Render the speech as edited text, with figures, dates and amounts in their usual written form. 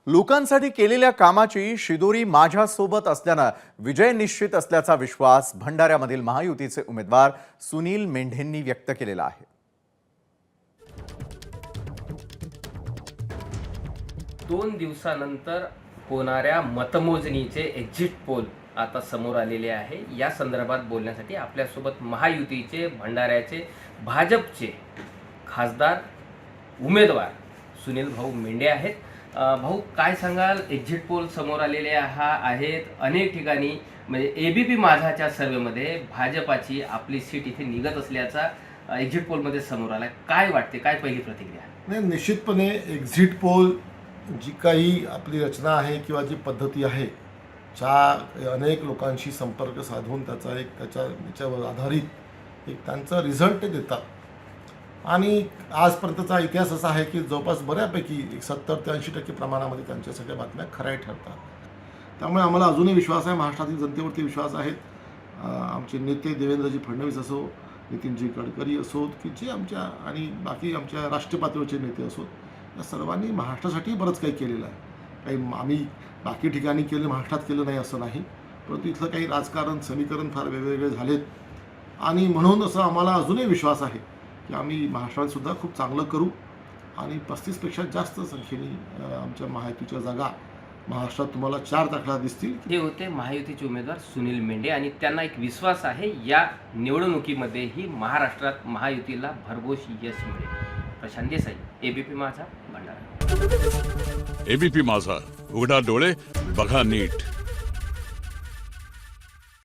लोकांसाठी केलेल्या कामाची शिदोरी माझ्यासोबत असल्यानं विजय निश्चित असल्याचा विश्वास भंडाऱ्यामधील महायुतीचे उमेदवार सुनील मेंढेंनी व्यक्त केलेला आहे। 2 दिवसानंतर होणाऱ्या मतमोजणीचे एक्झिट पोल आता समोर आलेले आहे। या संदर्भात बोलण्यासाठी आपल्यासोबत महायुतीचे भंडाऱ्याचे भाजपचे खासदार उमेदवार सुनील भाऊ मेंढे आहेत। भाऊ, काय सांगाल? एक्झिट पोल समोर आलेले आहेत। अनेक ठिकाणी म्हणजे एबीपी माझाच्या सर्वेमध्ये भाजपाची आपली सीट इथे निघत असल्याचा एक्झिट पोलमध्ये समोर आला। काय वाटते, काय पहिली प्रतिक्रिया? नाही, निश्चितपणे एक्झिट पोल जी काही आपली रचना आहे किंवा जी पद्धती आहे, ज्या अनेक लोकांशी संपर्क साधून त्याच्यावर आधारित एक त्यांचा रिझल्ट देतात। आणि आजपर्यंतचा इतिहास असा आहे की जवळपास बऱ्यापैकी 70 ते 80% प्रमाणामध्ये त्यांच्या सगळ्या बातम्या खऱ्या ठरतात। त्यामुळे आम्हाला अजूनही विश्वास आहे, महाराष्ट्रातील जनतेवरती विश्वास आहे। आमचे नेते देवेंद्रजी फडणवीस असो, नितीनजी गडकरी असोत, की जे आमच्या आणि बाकी आमच्या राष्ट्रीय पातळीवरचे नेते असोत, या सर्वांनी महाराष्ट्रासाठी बरंच काही केलेलं आहे। काही आम्ही बाकी ठिकाणी केलं, महाराष्ट्रात केलं नाही असं नाही, परंतु इथलं काही राजकारण समीकरण फार वेगवेगळे झालेत आणि म्हणून असं आम्हाला अजूनही विश्वास आहे की आम्ही महाराष्ट्रात सुद्धा खूप चांगलं करू आणि 35पेक्षा जास्त संख्येने आमच्या महायुतीच्या जागा महाराष्ट्रात तुम्हाला 4 दाखला दिसतील। हे होते महायुतीचे उमेदवार सुनील मेंढे आणि त्यांना एक विश्वास आहे या निवडणुकीमध्येही महाराष्ट्रात महायुतीला भरघोस यश मिळेल। प्रशांत देसाई, एबीपी माझा, भंडारा। एबीपी माझा, उघडा डोळे बघा नीट।